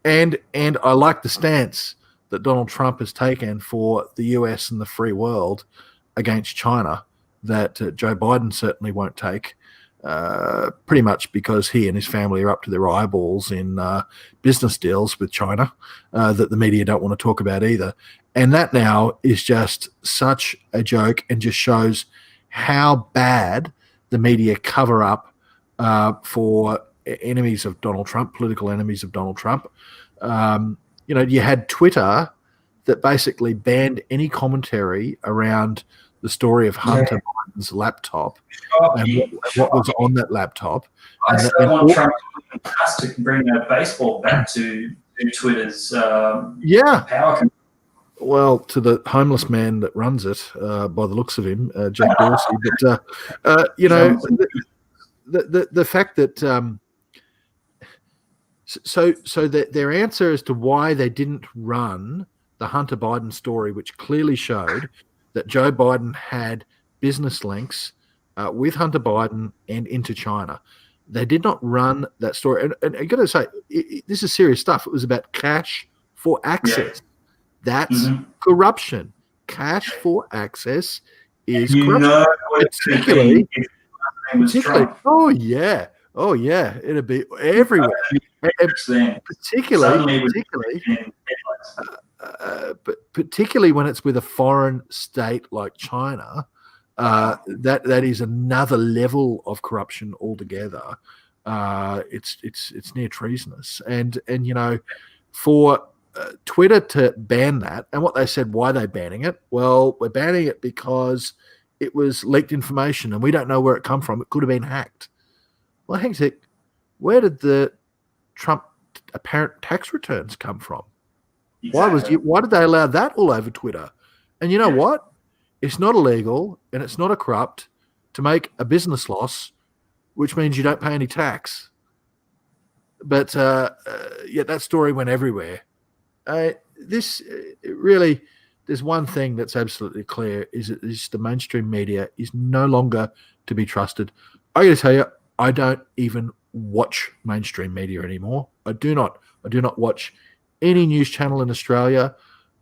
And I like the stance that Donald Trump has taken for the US and the free world against China that Joe Biden certainly won't take, pretty much because he and his family are up to their eyeballs in business deals with China that the media don't want to talk about either. And that now is just such a joke and just shows how bad the media cover up for enemies of Donald Trump, political enemies of Donald Trump. You had Twitter that basically banned any commentary around the story of Hunter Biden's laptop and what was on that laptop. I still want Trump to bring baseball back to Twitter's power. Well, to the homeless man that runs it, by the looks of him, Jack Dorsey. But the fact that so their answer as to why they didn't run the Hunter Biden story, which clearly showed that Joe Biden had business links with Hunter Biden and into China. They did not run that story. And I got to say, this is serious stuff. It was about cash for access. That's corruption. Cash for access is corruption. Particularly, oh yeah, it'd be everywhere. Particularly when it's with a foreign state like China, that is another level of corruption altogether. It's near treasonous, and for Twitter to ban that, and what they said, why they're banning it? Well, we're banning it because it was leaked information, and we don't know where it come from. It could have been hacked. Well, hang on a sec. Where did the Trump apparent tax returns come from? Exactly. Why did they allow that all over Twitter? And you know what? It's not illegal and it's not a corrupt to make a business loss, which means you don't pay any tax. But yet that story went everywhere. Really, there's one thing that's absolutely clear: is that the mainstream media is no longer to be trusted. I got to tell you, I don't even watch mainstream media anymore. I do not watch any news channel in Australia.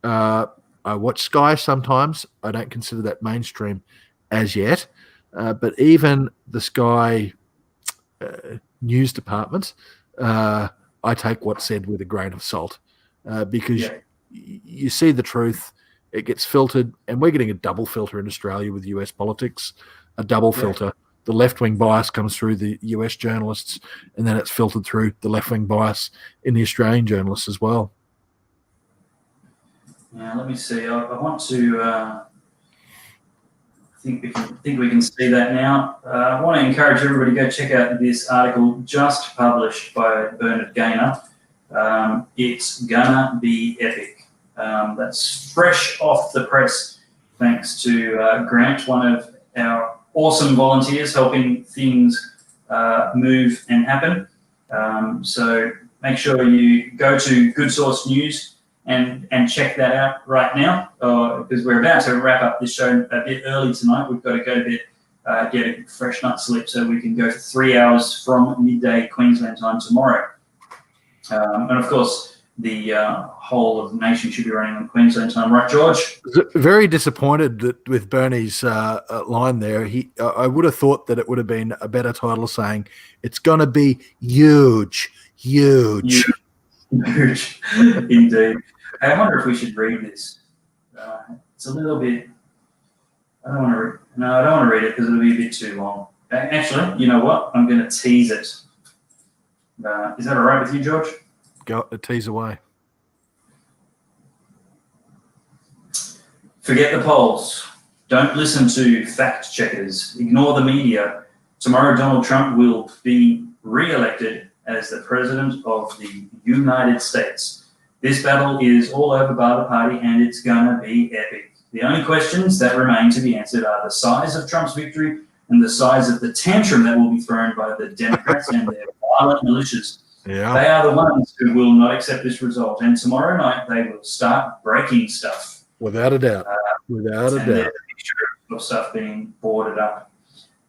I watch Sky sometimes. I don't consider that mainstream as yet. But even the Sky news department, I take what's said with a grain of salt because you see the truth. It gets filtered, and we're getting a double filter in Australia with US politics, a double filter. The left-wing bias comes through the US journalists, and then it's filtered through the left-wing bias in the Australian journalists as well. Yeah, let me see. I want to. I think we can see that now. I want to encourage everybody to go check out this article just published by Bernard Gaynor. It's gonna be epic. That's fresh off the press, thanks to Grant, one of our awesome volunteers helping things move and happen. So make sure you go to Good Source News and check that out right now, because we're about to wrap up this show a bit early tonight. We've got to go to bed, get a fresh nut slip so we can go for 3 hours from midday Queensland time tomorrow. And of course, the whole of the nation should be running on Queensland time, right, George? Very disappointed that with Bernie's line there. I would have thought that it would have been a better title saying it's going to be huge. Huge, indeed. Hey, I wonder if we should read this. It's a little bit. I don't want to read it because it'll be a bit too long. Actually, you know what? I'm going to tease it. Is that all right with you, George? Go tease away. Forget the polls. Don't listen to fact checkers. Ignore the media. Tomorrow, Donald Trump will be re-elected as the president of the United States. This battle is all over by the party, and it's gonna be epic. The only questions that remain to be answered are the size of Trump's victory and the size of the tantrum that will be thrown by the Democrats and their violent militias. Yeah. They are the ones who will not accept this result, and tomorrow night they will start breaking stuff. Without a doubt. Without a doubt. There's a picture of stuff being boarded up.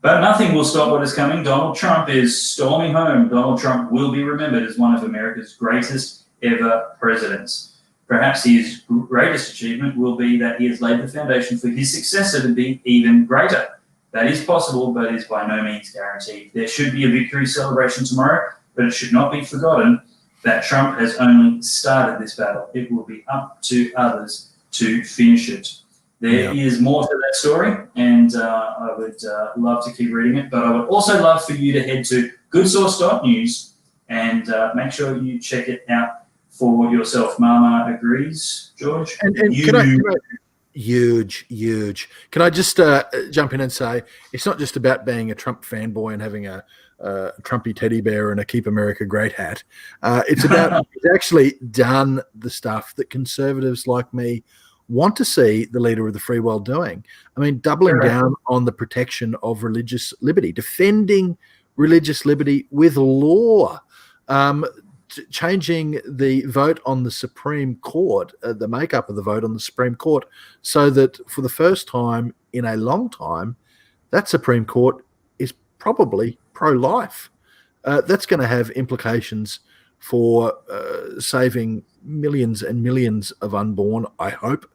But nothing will stop what is coming. Donald Trump is storming home. Donald Trump will be remembered as one of America's greatest ever presidents. Perhaps his greatest achievement will be that he has laid the foundation for his successor to be even greater. That is possible, but is by no means guaranteed. There should be a victory celebration tomorrow, but it should not be forgotten that Trump has only started this battle. It will be up to others to finish it. There is more to that story, and I would love to keep reading it, but I would also love for you to head to goodsource.news and make sure you check it out for yourself. Mama agrees, George. And huge. Can I just jump in and say it's not just about being a Trump fanboy and having a Trumpy teddy bear and a Keep America Great hat. It's about he's actually done the stuff that conservatives like me want to see the leader of the free world doing. I mean, doubling down on the protection of religious liberty, defending religious liberty with law, changing the vote on the Supreme Court, the makeup of the vote on the Supreme Court, so that for the first time in a long time, that Supreme Court is probably pro-life. That's going to have implications for saving millions and millions of unborn, I hope.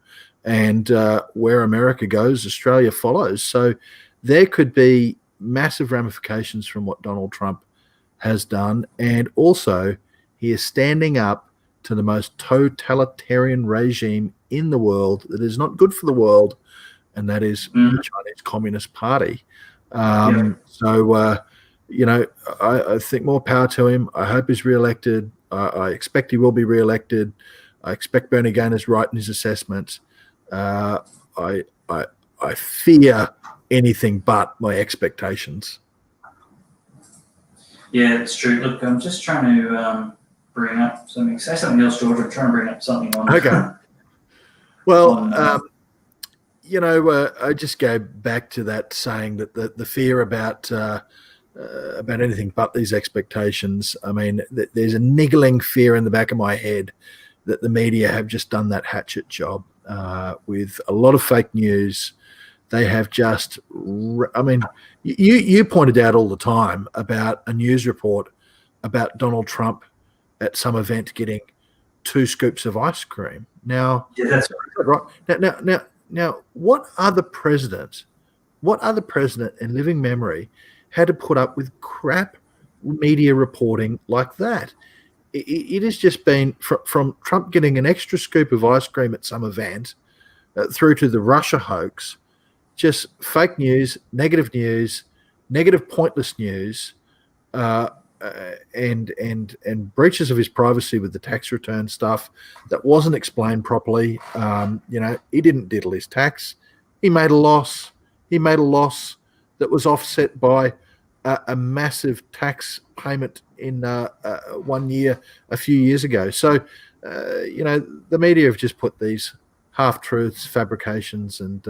And where America goes, Australia follows. So there could be massive ramifications from what Donald Trump has done. And also, he is standing up to the most totalitarian regime in the world that is not good for the world, and that is the Chinese Communist Party. So, I think more power to him. I hope he's re-elected. I expect he will be re-elected. I expect Bernie Gaynor's right in his assessment. I fear anything but my expectations. Yeah, it's true. Look, I'm just trying to bring up something. Say something else, George. I'm trying to bring up something on. Okay. Well, I just go back to that saying that the fear about anything but these expectations. I mean, there's a niggling fear in the back of my head that the media have just done that hatchet job with a lot of fake news. They have just, I mean, you pointed out all the time about a news report about Donald Trump at some event getting 2 scoops of ice cream. Now, Yeah, that's right. Now, what other president in living memory had to put up with crap media reporting like that? It has just been from Trump getting an extra scoop of ice cream at some event through to the Russia hoax, just fake news, negative pointless news, and breaches of his privacy with the tax return stuff that wasn't explained properly. He didn't diddle his tax. He made a loss. That was offset by a massive tax payment in 1 year a few years ago. So, the media have just put these half-truths, fabrications, and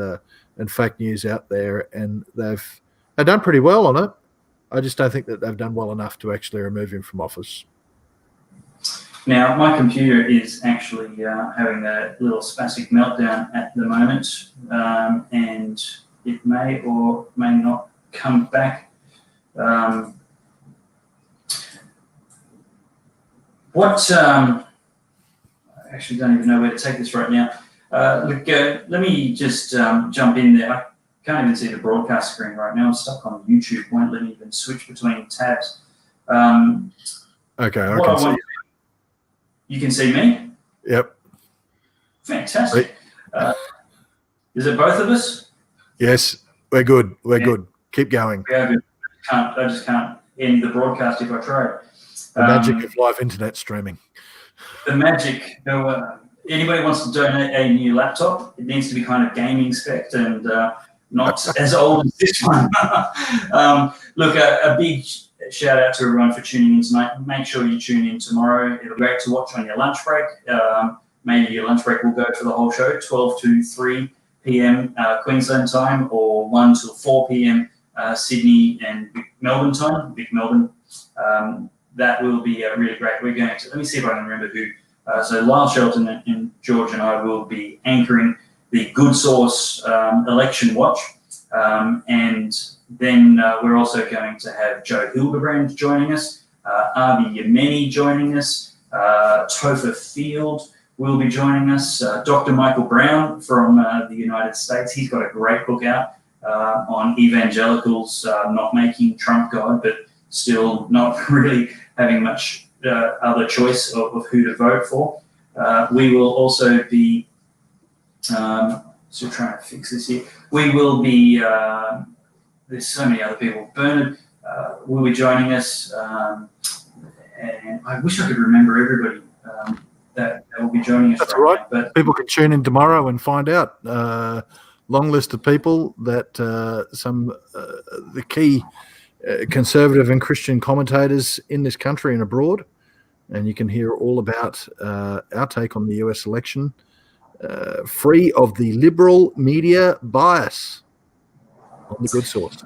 fake news out there, and they've done pretty well on it. I just don't think that they've done well enough to actually remove him from office. Now, my computer is actually having a little spastic meltdown at the moment, and it may or may not come back. I actually don't even know where to take this right now. Let me just jump in there. I can't even see the broadcast screen right now. I'm stuck on YouTube. Won't let me even switch between tabs. Okay, I can see you. You can see me? Yep. Fantastic. Is it both of us? Yes, we're good. We're good. Keep going. Yeah, good. I just can't end the broadcast if I try. The magic of live internet streaming. The magic. Anybody wants to donate a new laptop, it needs to be kind of gaming spec and not as old as this one. Look, a big shout out to everyone for tuning in tonight. Make sure you tune in tomorrow. It'll be great to watch on your lunch break. Maybe your lunch break will go for the whole show, 12 to 3 p.m. Queensland time, or 1 till 4 p.m. Sydney and Melbourne time, Big Melbourne. That will be really great. We're going to, let me see if I can remember who. So Lyle Shelton and George and I will be anchoring the Good Source election watch. And then we're also going to have Joe Hildebrand joining us, Avi Yemeni joining us, Topher Field will be joining us, Dr. Michael Brown from the United States. He's got a great book out on evangelicals not making Trump God, but still not really having much other choice of who to vote for. We will also be, still trying to fix this here. We will be, there's so many other people. Bernard will be joining us, and I wish I could remember everybody that will be joining us. That's right. Now, but people can tune in tomorrow and find out. Long list of people that the key conservative and Christian commentators in this country and abroad, and you can hear all about our take on the US election, free of the liberal media bias on the Good Source.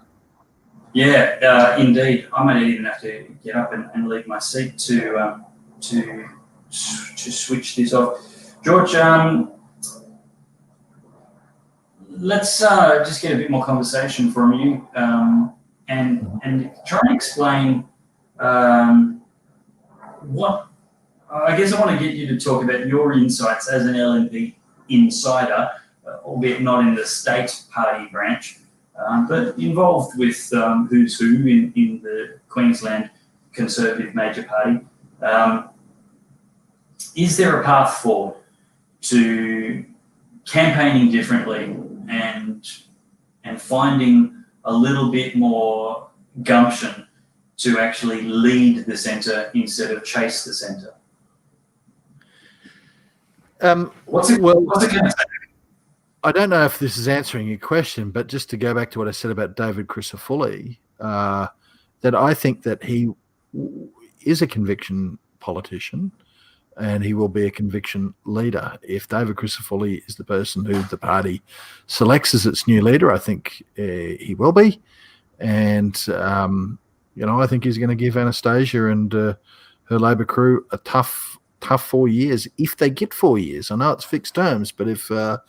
Yeah, indeed. I might even have to get up and leave my seat to switch this off. George, let's just get a bit more conversation from you, and try and explain what. I guess I want to get you to talk about your insights as an LNP insider, albeit not in the state party branch, but involved with who's who in the Queensland Conservative major party. Is there a path forward to campaigning differently and finding a little bit more gumption to actually lead the centre instead of chase the centre? What's it going to say? I don't know if this is answering your question, but just to go back to what I said about David Crisafulli, that I think that he is a conviction politician and he will be a conviction leader. If David Crisafulli is the person who the party selects as its new leader, I think he will be. And, I think he's going to give Anastasia and her Labor crew a tough 4 years, if they get 4 years. I know it's fixed terms, but if there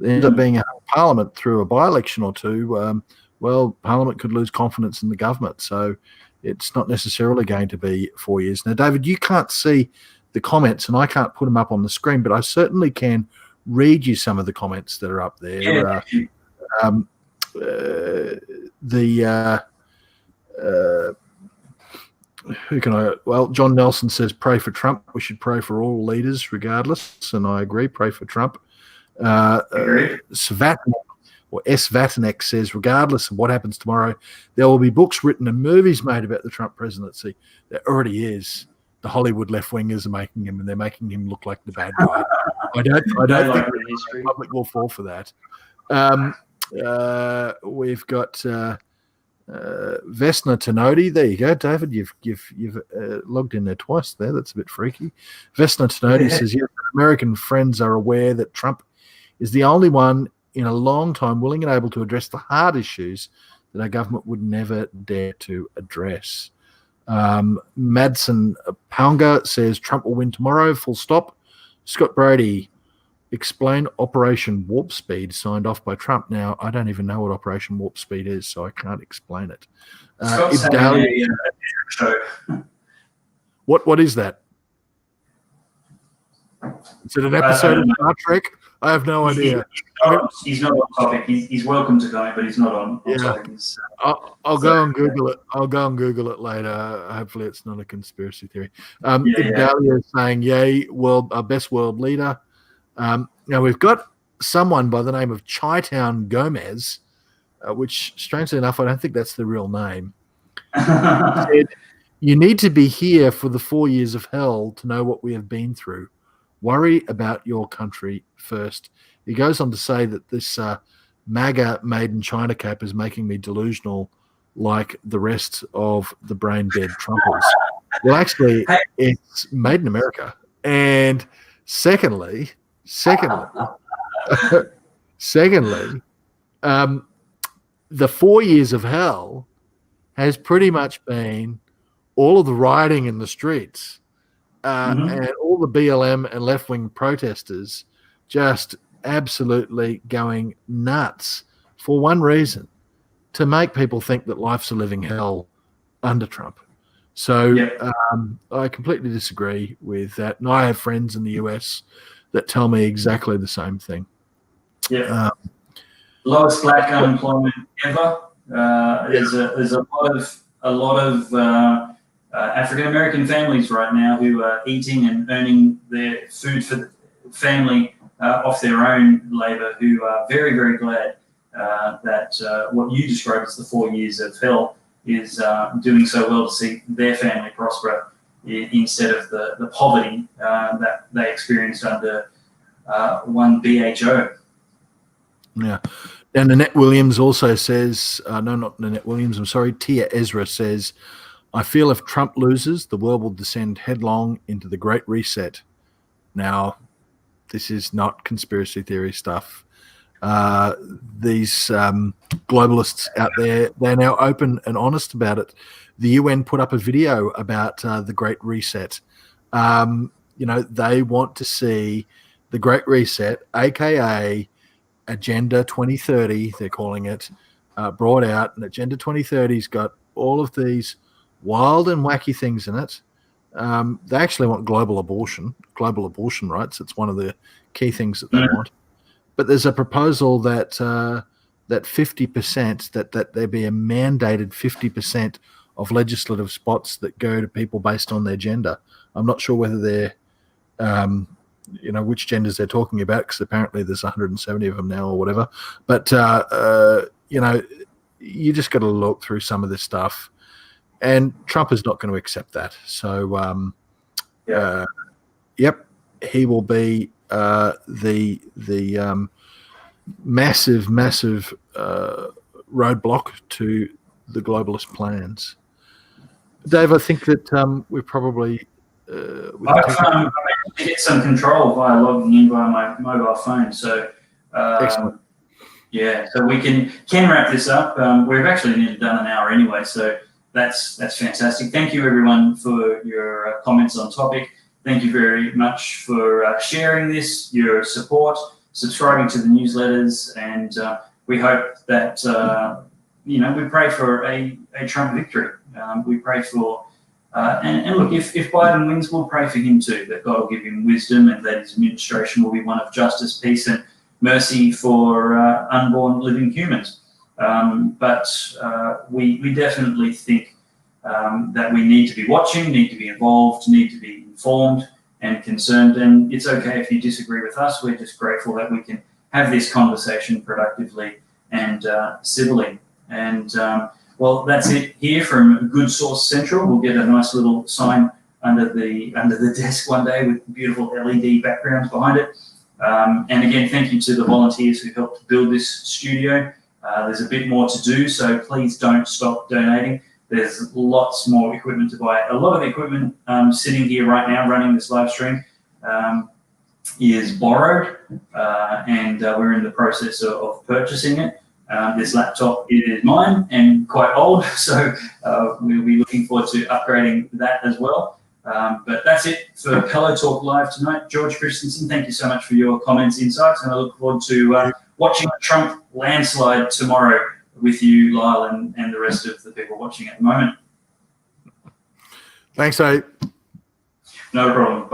ends up being a parliament through a by-election or two, Parliament could lose confidence in the government. So it's not necessarily going to be 4 years. Now, David, you can't see the comments, and I can't put them up on the screen, but I certainly can read you some of the comments that are up there. Who can I? Well, John Nelson says, pray for Trump. We should pray for all leaders regardless, and I agree, pray for Trump. Svatanek says, regardless of what happens tomorrow, there will be books written and movies made about the Trump presidency. There already is. The Hollywood left-wingers are making him, and they're making him look like the bad guy. I don't think the public will fall for that. We've got Vesna Tenodi. There you go, David. You've logged in there twice there. That's a bit freaky. Vesna Tenodi says, yes, American friends are aware that Trump is the only one in a long time willing and able to address the hard issues that our government would never dare to address. Madsen Pounga says Trump will win tomorrow, full stop. Scott Brady, explain Operation Warp Speed signed off by Trump. Now, I don't even know what Operation Warp Speed is, so I can't explain it. What is that? Is it an episode of Star Trek? I have no idea. He's not on topic. He's welcome to comment, but he's not on topic. I'll go and Google it. I'll go and Google it later. Hopefully, it's not a conspiracy theory. Dahlia is saying, "Yay, our best world leader." Now we've got someone by the name of Chi-Town Gomez, which, strangely enough, I don't think that's the real name. Said, you need to be here for the 4 years of hell to know what we have been through. Worry about your country first. He goes on to say that this MAGA made in China cap is making me delusional like the rest of the brain dead Trumpers. Well, actually, it's made in America. And secondly, the 4 years of hell has pretty much been all of the rioting in the streets and all the BLM and left-wing protesters just absolutely going nuts for one reason, to make people think that life's a living hell under Trump. So I completely disagree with that. And I have friends in the US that tell me exactly the same thing. Yeah. Lowest black unemployment ever. There's a lot of African American families right now who are eating and earning their food for the family off their own labor, who are very, very glad that what you described as the 4 years of hell is doing so well to see their family prosper instead of the poverty that they experienced under one BHO. Yeah. And Nanette Williams also says, no, not Nanette Williams, I'm sorry, Tia Ezra says, I feel if Trump loses, the world will descend headlong into the Great Reset. Now, this is not conspiracy theory stuff. These globalists out there, they're now open and honest about it. The UN put up a video about the Great Reset. They want to see the Great Reset, aka Agenda 2030, they're calling it, brought out. And Agenda 2030's got all of these wild and wacky things in it. They actually want global abortion rights. It's one of the key things that they want. But there's a proposal that 50%, that there be a mandated 50% of legislative spots that go to people based on their gender. I'm not sure whether they're, which genders they're talking about, because apparently there's 170 of them now or whatever. But, you just got to look through some of this stuff. And Trump is not going to accept that. So, he will be the massive roadblock to the globalist plans. Dave, I think that we probably I've managed to get some control via logging in via my mobile phone. So excellent. Yeah, so we can wrap this up. We've actually nearly done an hour anyway, so that's fantastic. Thank you everyone for your comments on topic. Thank you very much for sharing this, your support, subscribing to the newsletters, and we hope that we pray for a Trump victory. We pray for and look, if Biden wins, we'll pray for him too, that God will give him wisdom and that his administration will be one of justice, peace, and mercy for unborn living humans. But we definitely think that we need to be watching, need to be involved, need to be informed and concerned. And it's okay if you disagree with us. We're just grateful that we can have this conversation productively and civilly. And well, that's it here from Good Source Central. We'll get a nice little sign under the desk one day with beautiful LED backgrounds behind it. And again, thank you to the volunteers who helped build this studio. There's a bit more to do, so please don't stop donating. There's lots more equipment to buy. A lot of the equipment sitting here right now running this live stream is borrowed, and we're in the process of purchasing it. This laptop is mine and quite old, so we'll be looking forward to upgrading that as well. But that's it for Pellowe Talk Live tonight. George Christensen, thank you so much for your comments, insights, and I look forward to watching the Trump landslide tomorrow with you, Lyle, and the rest of the people watching at the moment. Thanks, Abe. No problem.